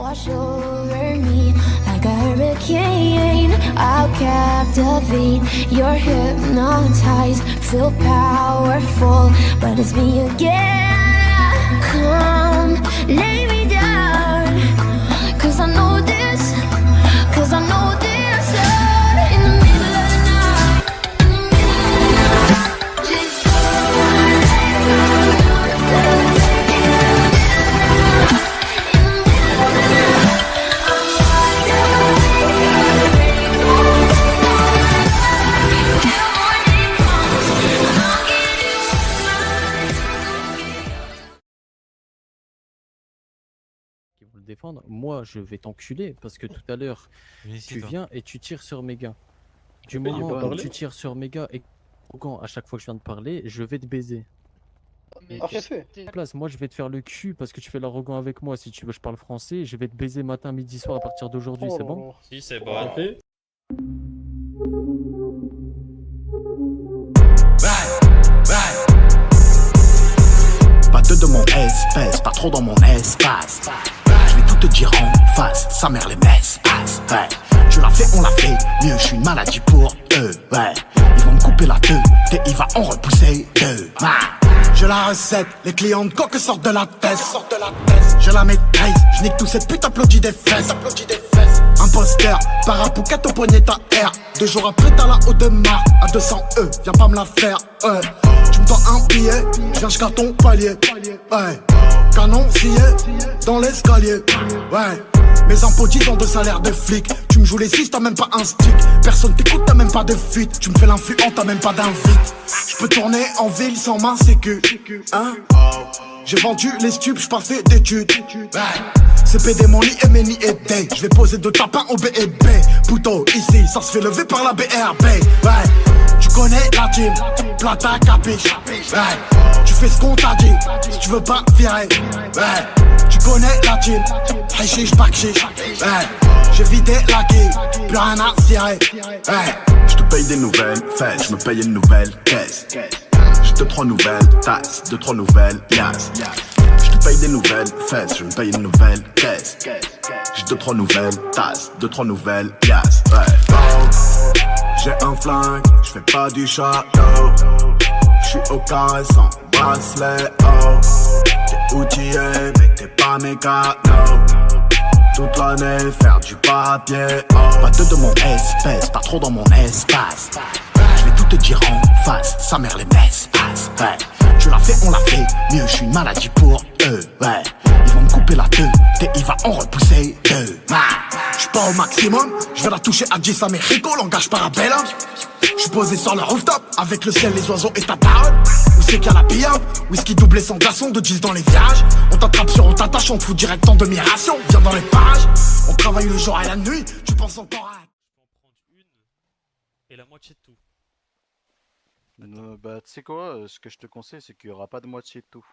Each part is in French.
Wash over me like a hurricane. I'll captivate. You're hypnotized, feel powerful, but it's me again. Come, lay me down, 'cause I know this, 'cause I know this. In the middle of the night, in the middle of the night, just qui vont le défendre. Moi, je vais t'enculer parce que tout à l'heure, tu viens et tu tires sur mes gars. Du moment où tu tires sur mes gars et quand à chaque fois que je viens de parler, je vais te baiser. Place, moi je vais te faire le cul parce que tu fais l'arrogant avec moi. Si tu veux, je parle français. Je vais te baiser matin, midi, soir à partir d'aujourd'hui. C'est bon? Si, c'est bon. Pas deux de mon espèce, pas trop dans mon espace. Je vais tout te dire en face, sa mère les messes. Ouais. Tu l'as fait, on l'a fait, mieux, je suis une maladie pour eux. Ouais. Ils vont me couper la queue, et il va en repousser deux. J'ai la recette, les clients de coque sortent de la tête. Je la maîtrise, je nique tout cette pute, applaudis des fesses. Imposteur, parapouquette au poignet ta R. 2 jours après t'as la haute de marre, à 200 viens pas me la faire. Tu me tends un billet, je viens jusqu'à ton palier. Ouais. Canon scié dans l'escalier. Ouais. Mes impôts 10 ans de salaire de flic. Tu me joues les 6, t'as même pas un stick. Personne t'écoute, t'as même pas de fuite. Tu me fais l'influent, t'as même pas d'invite. Je peux tourner en ville sans ma sécu. Hein? J'ai vendu les stupes, j'suis pas fait d'études. CPD, mon lit et mes nids et day. J'vais poser 2 tapins au B&B. Pouto, ici, ça se fait lever par la BRB. Ouais. Tu connais la team, plata capiche. Ouais. Tu fais ce qu'on t'a dit, si tu veux pas virer. Ouais. Tu connais la team, hashish, bakchish. Ouais. J'ai vidé la quille, plus rien à cirer. Ouais. Je te paye des nouvelles fesses, je me paye une nouvelle caisse. J'ai 2-3 nouvelles tasses, 2-3 nouvelles liasses. Je te paye des nouvelles fesses, je me paye une nouvelle caisse. J'ai 2-3 nouvelles tasses, 2-3 nouvelles liasses. Ouais. Oh, j'ai un flingue, je fais pas du château. J'suis au carré sans bracelet. Oh, t'es outillé mais t'es pas mécano. Toute l'année faire du papier. Oh, pas deux de mon espèce, pas trop dans mon espace. Je vais tout te dire en face, sa mère les messes. Ouais. Tu l'as fait, on l'a fait, mieux, je suis une maladie pour eux. Ouais. Ils vont me couper la queue, et il va en repousser deux. J'suis pas au maximum, je vais la toucher à 10 Américo, langage parabellum. J'suis posé sur le rooftop, avec le ciel, les oiseaux et ta daronne. Où c'est qu'il y a la pillade, whisky doublé sans glaçon, de 10 dans les virages. On t'attrape sur on t'attache, on te fout direct en demi-ration. Viens dans les parages, on travaille le jour et la nuit, tu penses encore à... Je peux en prendre une et la moitié de tout. Bah tu sais quoi, ce que je te conseille c'est qu'il y aura pas de moitié de tout.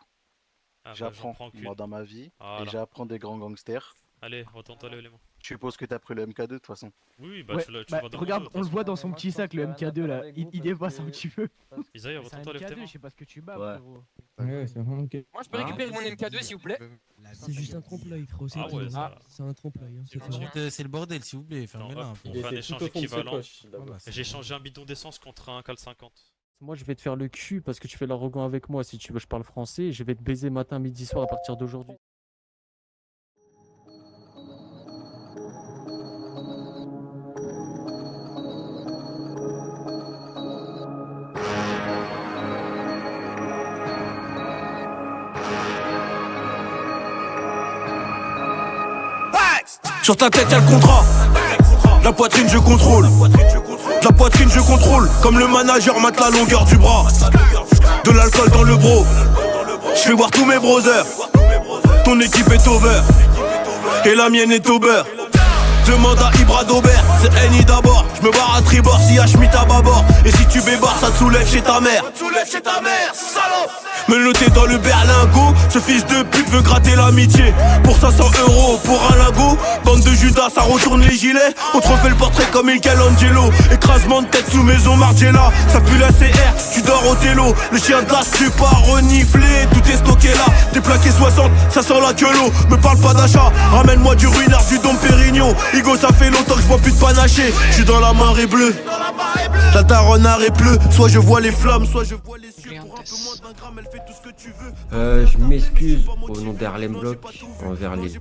J'apprends moi dans ma vie et j'apprends des grands gangsters. Allez, retourne-toi les mains. Je suppose que t'as pris le MK2 de toute façon. Oui, bah ouais, tu bah, regarde, on le voit dans son petit sac le MK2 là, il dépasse un petit peu. Isaïe, retourne-toi les mains. Je sais pas ce que tu bats frérot. Ouais, c'est vraiment ok. Moi je peux récupérer mon MK2 s'il vous plaît. C'est juste un trompe-l'œil frérot, c'est un trompe-l'œil. C'est le bordel s'il vous plaît, fermez-la. On fait un échange équivalent. J'ai échangé un bidon d'essence contre un cal 50. Moi je vais te faire le cul parce que tu fais l'arrogant avec moi. Si tu veux, je parle français. Je vais te baiser matin, midi, soir à partir d'aujourd'hui. Sur ta tête y'a le contrat. La poitrine je contrôle. La poitrine je contrôle. Comme le manager mate la longueur du bras. De l'alcool dans le bro. Je fais voir tous mes brothers. Ton équipe est over. Et la mienne est au beurre. Demande à Ibra d'Aubert, c'est Henny d'abord. Je me barre à tribord si y'a Schmitt à bâbord. Et si tu bébarres ça te soulève chez ta mère. Salaud. Me noter dans le berlingot. Ce fils de pute veut gratter l'amitié. Pour 500 €, pour un lingot. Bande de Judas, ça retourne les gilets. On te refait le portrait comme Michelangelo. Écrasement de tête sous maison Margiela. Ça pue la CR, tu dors au télo. Le chien de la tu pas reniflé. Tout est stocké là, t'es plaqué 60, ça sent la queue l'eau. Me parle pas d'achat, ramène-moi du ruinard, du Dom Pérignon. Igo, ça fait longtemps que je vois plus de panaché. Je suis dans la marée bleue. La daronne arrête pleu. Soit je vois les flammes, soit je vois les cieux. Pour un peu moins d'un gramme, elle fait tout ce que tu veux. Je m'excuse au nom d'Harlem Block envers les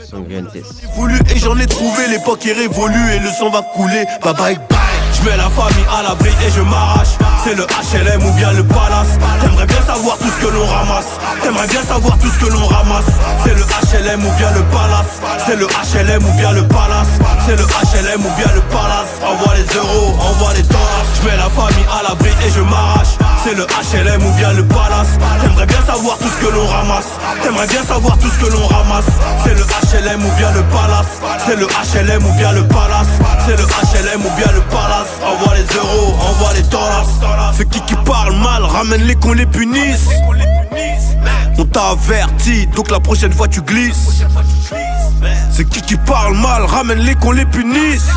sanguintes. Voulu et j'en ai trouvé, l'époque est révolue et le sang va couler. Bye bye bye. Je mets la famille à l'abri et je m'arrache. C'est le HLM ou bien le palace. T'aimerais bien savoir tout ce que l'on ramasse. T'aimerais bien savoir tout ce que l'on ramasse. C'est le HLM ou bien le palace. C'est le HLM ou bien le palace. C'est le HLM ou bien le palace. Envoie les euros, envoie les dollars. Je mets la famille à l'abri et je m'arrache. C'est le HLM ou bien le palace. T'aimerais bien savoir tout ce que l'on ramasse. T'aimerais bien savoir tout ce que l'on ramasse. C'est le HLM ou bien le palace. C'est le HLM ou bien le palace. C'est le HLM ou bien le palace. Envoie les euros, envoie les dollars. Ceux qui parlent mal, ramène-les qu'on les punisse. On t'a averti, donc la prochaine fois tu glisses. Ceux qui parlent mal, ramène-les qu'on les punisse.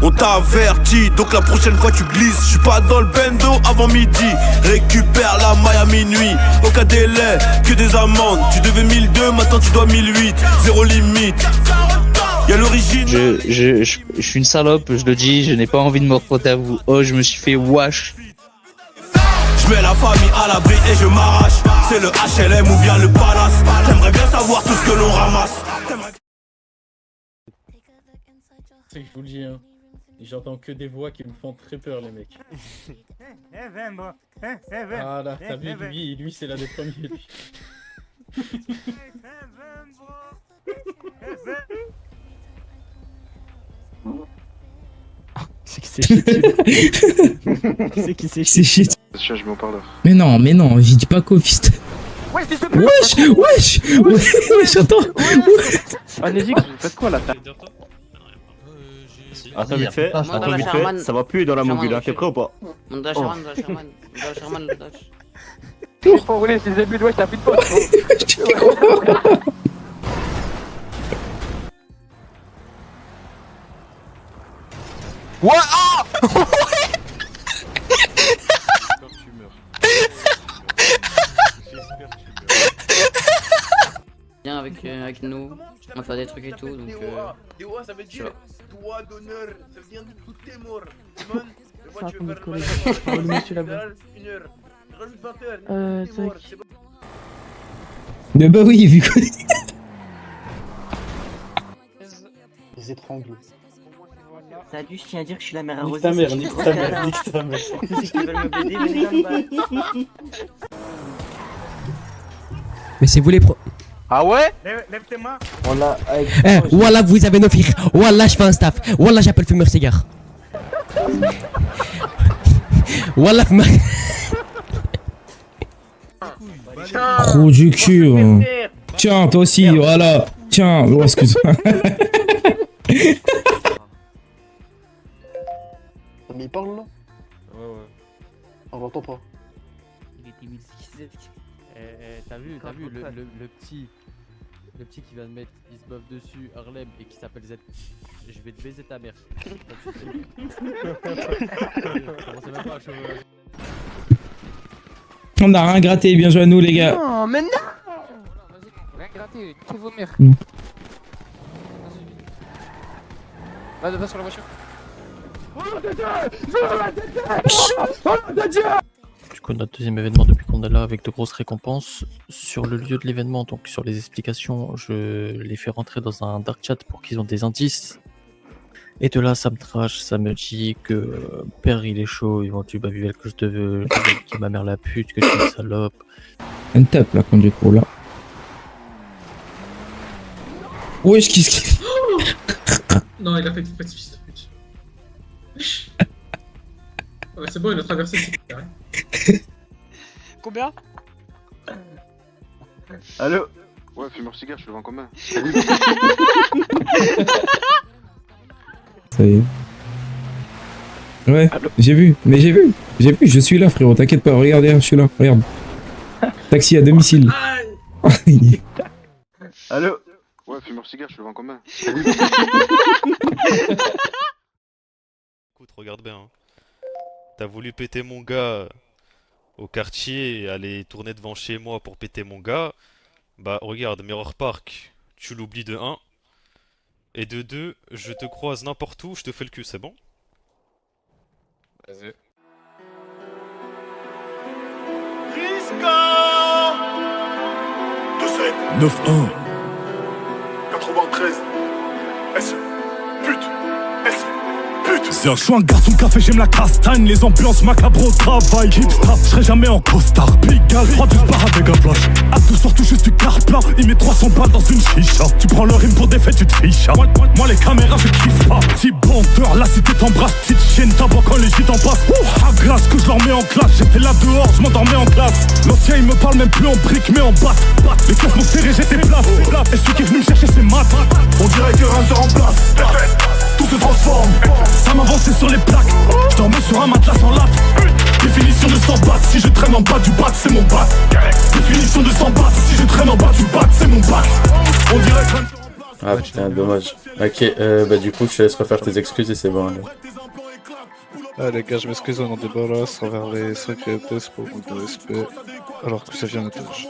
On t'a averti, donc la prochaine fois tu glisses. J'suis pas dans le bendo avant midi. Récupère la maille à minuit. Aucun délai, que des amendes. Tu devais 1002, maintenant tu dois 1008. Zéro limite. Y'a l'origine. Je suis une salope, je le dis, je n'ai pas envie de me reporter à vous. Oh, je me suis fait wash. Je mets la famille à l'abri et je m'arrache. C'est le HLM ou bien le palace. T'aimerais bien savoir tout ce que l'on ramasse. C'est que je vous le dis, hein. J'entends que des voix qui me font très peur, les mecs. Ah là, t'as vu, lui c'est l'un des premiers, lui. C'est qui c'est shit. C'est qui c'est shit. Je mets au parleur. Mais non, j'y dis pas qu'au fist. Wesh, attends. Allez-y, vous faites quoi là? Attends vite fait, ça va plus dans la mobile, t'es prêt ou pas? Pour rouler, c'est le début de wesh, t'as plus de pote. What? Ah! Viens avec nous, on va faire des trucs et tout, donc Dewa, ça veut dire doigt d'honneur, ça vient de tout tes morts. Simone, moi tu veux faire une heure. Rajoute 20 heures, t'es mort, c'est bon. Bah oui, vu que... Les étrangles. Salut, je tiens à dire que je suis la mère à Nique Rosé. ta mère, nique ta mère. Si tu veux me baiser, mais Mais c'est vous les pro... Ah ouais? Lève tes mains. Wallah, vous avez nos filles. Wallah, je fais un staff. Wallah, j'appelle fumeur cigare. Wallah, fumeur... Trop du cul. Hein. Tiens, toi aussi, voilà. Tiens, oh, excuse-moi. Mais il parle là? Ouais. On l'entend pas. Il est timide. T'as vu le petit qui va te mettre, il se buffe dessus, Harlem, et qui s'appelle Z. Je vais te baiser ta mère. Commencez même pas à cheveux. On a rien gratté, bien joué à nous les gars. Non, mais non! Rien gratté, tu vomir. Vas-y, va sur la voiture. Du coup, notre deuxième événement depuis qu'on est là avec de grosses récompenses sur le lieu de l'événement, donc sur les explications, je les fais rentrer dans un dark chat pour qu'ils ont des indices. Et de là, ça me trash, ça me dit que père il est chaud, ils vont tuer Babybel que je te veux, que ma mère la pute, que je suis une salope. Un tape là, conduit trop là. Wesh, qu'est-ce qu'il... Non, il a fait exprès, ce fils de pute. Ouais, c'est bon, il a traversé, c'est carré. Combien? Allô? Ouais, fumeur cigare, je suis devant combien? Ça y est. Ouais, j'ai vu, je suis là frérot, t'inquiète pas, regarde, je suis là, regarde. Taxi à domicile. Allô? Ouais, fume cigare, je le vends combien? Écoute, regarde bien. Hein. T'as voulu péter mon gars au quartier et aller tourner devant chez moi pour péter mon gars. Bah regarde, Mirror Park, tu l'oublies de 1. Et de 2, je te croise n'importe où, je te fais le cul, c'est bon? Vas-y. 9-1. 93. S. Pute. S. Pute. C'est un choix, un garçon de café, j'aime la castagne. Les ambiances macabres au travail. Hipster, je serai jamais en costard. Pigalle, 3-12 bars avec un flash. À tout surtout juste du car plat. Il met 300 balles dans une chicha. Tu prends le rime pour des fêtes, tu te fiches. Moi les caméras, je kiffe pas. Petit bandeur, la cité t'embrasse. Petite chienne, tabac quand les gîtes en passent. À grâce que je leur mets en classe. J'étais là dehors, je m'endormais en classe. L'ancien il me parle même plus en briques mais en batte. Les keufs m'ont serré, j'étais plate. Et celui qui est venu me chercher, c'est maths. On dirait que rien se remplace. Tout se transforme. Ça m'avançait sur les plaques. Je dormais sur un matelas sans latte. Définition de 100 bahts. Si je traîne en bas du bac, c'est mon bac. Définition de 100 bahts. Si je traîne en bas du bac, c'est mon bac. On dirait que... Ah putain, dommage. Ok, bah du coup, je te laisse refaire tes excuses et c'est bon. Allez. Ah les gars, je m'excuse au nom des bolas envers les secrétaires pour manque de respect, alors que ça vient d'étage.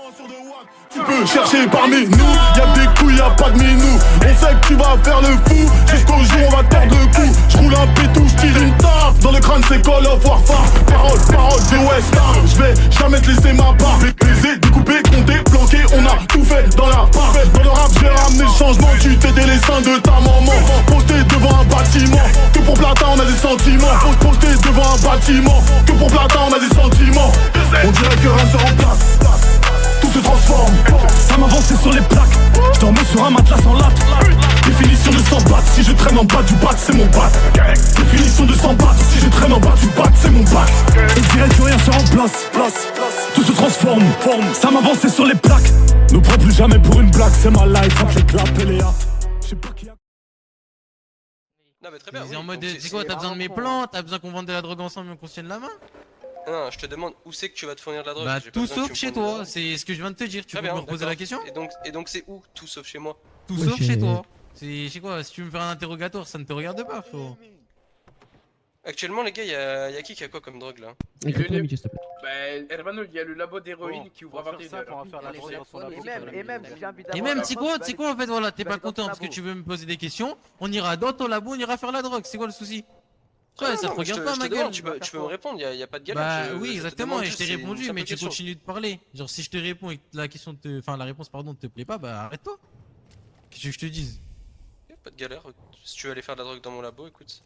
Tu peux chercher parmi nous, y'a des couilles, y'a pas de minou. On sait que tu vas faire le fou, jusqu'au jour on va tordre le cou. J'roule un pétou, j'tire une taf, dans le crâne c'est Call of Warfare. Parole des Western, j'vais jamais te laisser ma part. Baiser, découper, compter, planquer, on a tout fait dans la part. Dans le rap j'ai ramené le changement, tu t'étais les seins de ta maman. Posté devant un bâtiment, que pour Platin on a des sentiments. Posté devant un bâtiment, que pour Platin on a des sentiments. On dirait que rien se remplace. Tout se transforme, ça m'avançait sur les plaques. Je dormais sur un matelas sans latte. Définition de 100 bahts. Si je traîne en bas du bac, c'est mon bac. Définition de 100 bahts. Si je traîne en bas du bac, c'est mon bac. On dirait que rien se remplace. Tout se transforme, ça m'avançait sur les plaques. Ne prends plus jamais pour une blague, c'est ma life. Entre les claps et les hâtes. Je sais pas qui a... Non mais très bien. C'est en mode, c'est quoi, t'as besoin de mes plans? T'as besoin qu'on vende de la drogue ensemble et qu'on se tienne la main? Non, je te demande où c'est que tu vas te fournir de la drogue. Bah tout sauf chez toi, c'est ce que je viens de te dire, tu peux me reposer la question? Et donc c'est où tout sauf chez moi? Tout sauf chez toi. C'est chez quoi? Si tu veux me faire un interrogatoire, ça ne te regarde pas, frérot. Actuellement les gars, y'a qui a quoi comme drogue là? Bah Hermano, il y a le labo d'héroïne qui ouvre à 21h. Et même, c'est quoi en fait, voilà, t'es pas content parce que tu veux me poser des questions, on ira dans ton labo, on ira faire la drogue, c'est quoi le souci? Ouais, ça te regarde pas ma gueule. Tu peux me répondre, y a pas de galère. Bah oui, exactement, et je t'ai répondu, mais tu continues de parler. Genre si je te réponds et que la question la réponse pardon te plaît pas, bah arrête-toi. Qu'est-ce que je te dise? Y'a pas de galère, si tu veux aller faire de la drogue dans mon labo, écoute,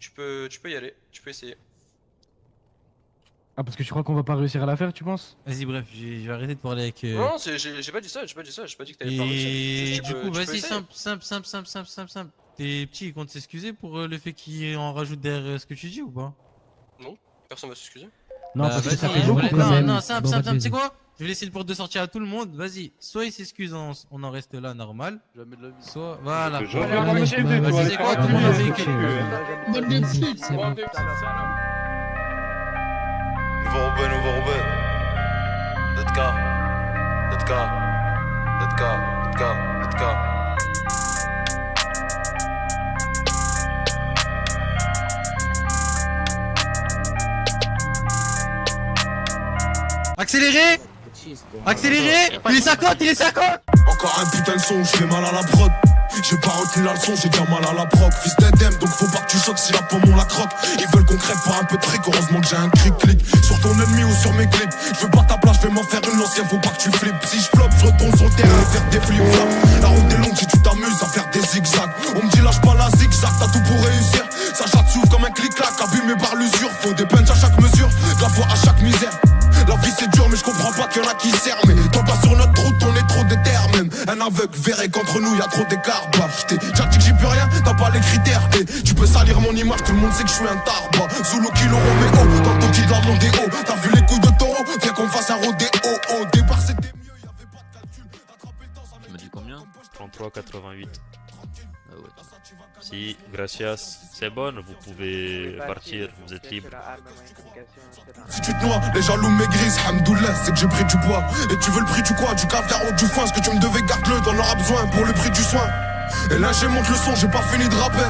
tu peux y aller, tu peux essayer. Ah parce que tu crois qu'on va pas réussir à la faire, tu penses? Vas-y bref, je vais arrêter de parler avec... Non, j'ai pas dit ça, j'ai pas dit que t'allais pas réussir. Et du coup, vas-y, simple. Tes petits, ils comptent s'excuser pour le fait qu'ils en rajoutent derrière ce que tu dis ou pas? Non, personne va s'excuser. Non, parce que ça fait beaucoup quand même. Non, simple, tu sais quoi? Je vais laisser une porte de sortie à tout le monde, vas-y, soit ils s'excusent, on en reste là normal, soit, voilà. C'est quoi, tout le monde a vécu. Nouveau Robin. Let's go. Accélérez! Il est 50! Encore un putain de son où je fais mal à la prod. J'ai pas retenu la leçon, j'ai bien mal à la proc. Fils d'Edem, donc faut pas que tu choques si la pomme on la croque. Ils veulent qu'on crève pour un peu de fric, heureusement que j'ai un clic. Sur ton ennemi ou sur mes clips. Je veux pas ta place, je vais m'en faire une l'ancien, faut pas que tu flippes. Si je floppe, je retourne sur le terrain et faire des flip-flops. La route est longue si tu t'amuses à faire des zigzags. On me dit lâche pas la zigzag, t'as tout pour réussir. Ça chatte s'ouvre comme un clic-clac, abîmé par l'usure. Faut des punches à chaque mesure, de la foi à chaque misère. La vie c'est dur mais je comprends pas qu'il y en a qui servent. Mais tant pas sur notre route on est trop déter même. Un aveugle verrait qu'entre nous y'a trop d'écart. Bah j't'ai déjà dit que j'y peux rien, t'as pas les critères. Et tu peux salir mon image, tout le monde sait que je suis un tarba. Zulu Kilo Romeo, dans ton kid de la Mondéo. T'as vu les coups de taureau, viens qu'on fasse un rodéo. Au départ c'était mieux, y'avait pas de calcul. Attraper le temps ça. Tu m'as dit combien? 33,88. Si, gracias. C'est bon, vous pouvez partir, vous êtes libre. Si tu te noies, les jaloux maigrissent, hamdoullah, c'est que j'ai pris du poids. Et tu veux le prix du quoi? Du caviar ou du foin? Ce que tu me devais, garde-le, t'en auras besoin pour le prix du soin. Et là j'ai monte le son, j'ai pas fini de rapper.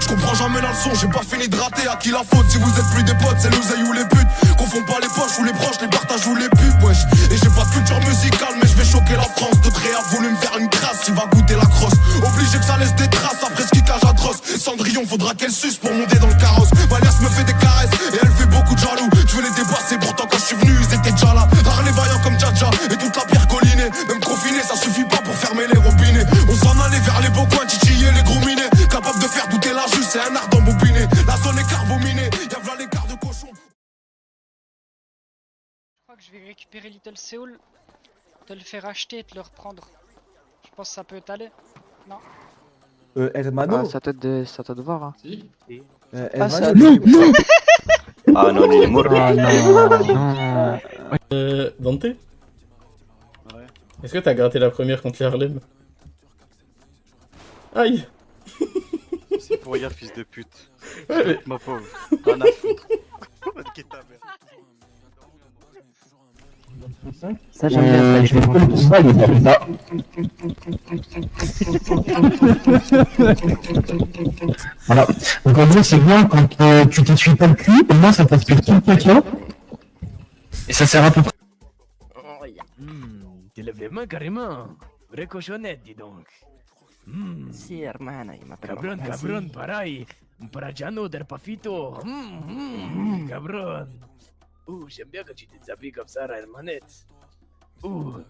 Je comprends jamais la leçon, j'ai pas fini de rater. À qui la faute? Si vous êtes plus des potes, c'est l'oseille ou les putes. Confonds pas les poches ou les proches, les partages ou les pubs, wesh. Et j'ai pas de culture musicale, mais je vais choquer la France. D'autres a voulu me faire une crasse, il va goûter la crosse. Obligé que ça laisse des traces après ce kickage atroce. Cendrillon, faudra qu'elle suce pour monter dans le carrosse. Valias me fait des caresses et elle fait beaucoup de jaloux. Je veux les dépasser, pourtant quand je suis venu, ils étaient déjà là. Rare les vaillants comme Djadja et toute la pierre collinée. Même confiné, ça suffit pas pour fermer les robinets. On s'en allait vers les beaux coins, titiller les gros minés. Capable de faire douter la juge, c'est un art d'embobiner. La zone est carbominée, y'a v'là l'écart de cochon. Je crois que je vais récupérer Little Seoul, te le faire acheter et te le reprendre. Je pense que ça peut t'aller. Non. Hermano. Ça t'aide de voir. Hein. Si. Non, non. Ah non, il est mort. Ah non. Dante? Ouais. Est-ce que t'as gratté la première contre les Harlem? Aïe! C'est pour hier, fils de pute. Ouais, mais... Ma pauvre. Rien à foutre. Ça j'aime bien, ça, je Voilà. Donc en gros, c'est bien quand tu t'essuies pas le cul, au moins ça t'aspire tout le paquet. Et ça sert à peu près. Tu lèves les mains carrément. Vraie cochonnette, dis donc. Si, hermana, il m'appelle. Cabrón, paray. Un paradiano del pafito. Cabrón. J'aime bien quand tu te déshabilles comme ça, la manette. En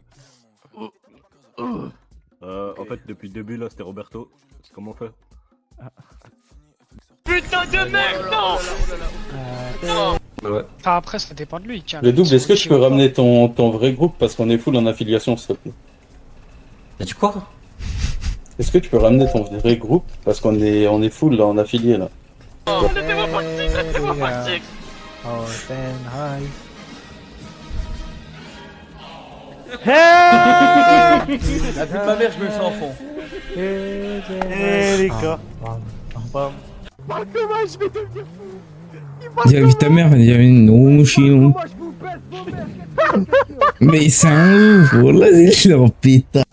fait, depuis le début, là, c'était Roberto. C'est comment on fait? Putain de merde, non. Ouais. Enfin, après, ça dépend de lui, tiens. Le double, est-ce que tu peux ramener ton vrai groupe parce qu'on est full en affiliation, s'il te plaît? T'as dit quoi? Est-ce que tu peux ramener ton vrai groupe parce qu'on est full là, en affilié là? Laissez-moi partir. La vie de ma mère, je me sens en fond. Les gars. Comment je vais devenir fou? Il y a ta mère, il y a une chino. Mais c'est un ouf, là c'est leur putain.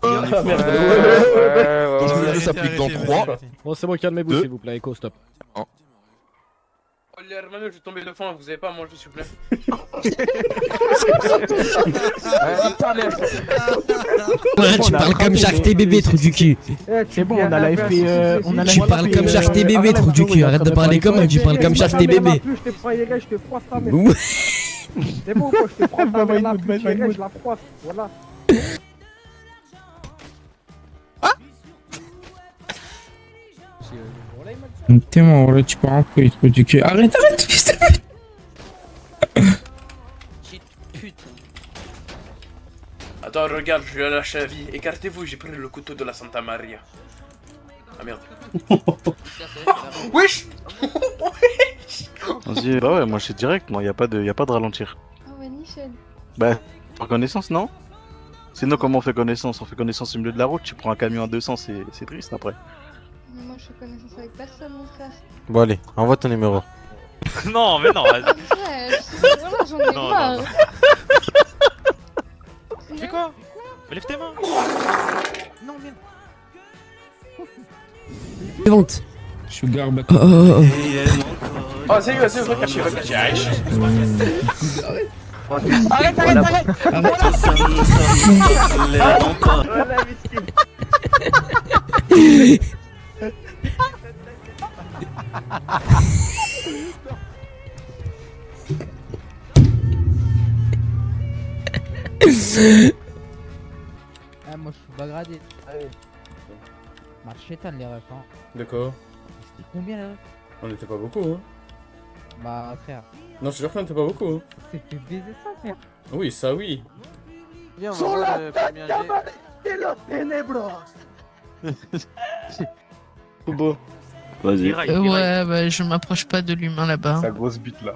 Ça s'applique dans 3. Bon, c'est bon, calmez-vous s'il vous plaît, Echo, stop. Oh les hermanos, je vais tomber de faim, vous avez pas à manger s'il vous plaît. Ouais, tu parles comme Jacques tes bébés, trou du cul. C'est bon, on a la FP. Tu parles comme Jacques tes bébés, trou du cul. Arrête de parler comme eux, tu parles comme Jacques tes bébés. Je te froisse, je te froisse ta mère. C'est bon, quoi, je te froisse ta mère, je la froisse. Voilà. T'es mort, là, tu pars en couille, trou du cul. Arrête, fils de pute. Attends, regarde, je lui ai lâché la vie. Écartez-vous, j'ai pris le couteau de la Santa Maria. Ah merde. Wesh. Vas-y, bah ouais, moi je suis direct, moi, y a pas de ralentir. Ah ouais, nickel. Bah, reconnaissance, non? Sinon, comment on fait connaissance? On fait connaissance au milieu de la route, tu prends un camion à 200, c'est triste après. Mais moi, je fais connaissance avec personne, mon frère. Bon, allez, envoie ton numéro. Non, mais non, vas-y. Ouais, voilà, j'en ai Non, marre. non, Fais quoi? Lève tes mains. Non, merde. Vente. Sugar back. Oh, c'est vas-y, va cacher, Aïch. Arrête. Ah, moi je suis pas gradé. Marchétan les refs, hein. De quoi? C'était combien les refs? On était pas beaucoup, hein. Bah, frère. Non, je te jure qu'on était pas beaucoup, hein. C'était baiser ça, frère. Oui, ça oui. Viens, on va voir le premier jet. De los ténébros. Beau. Vas-y. Ouais, bah je m'approche pas de l'humain là-bas. Sa grosse bite là.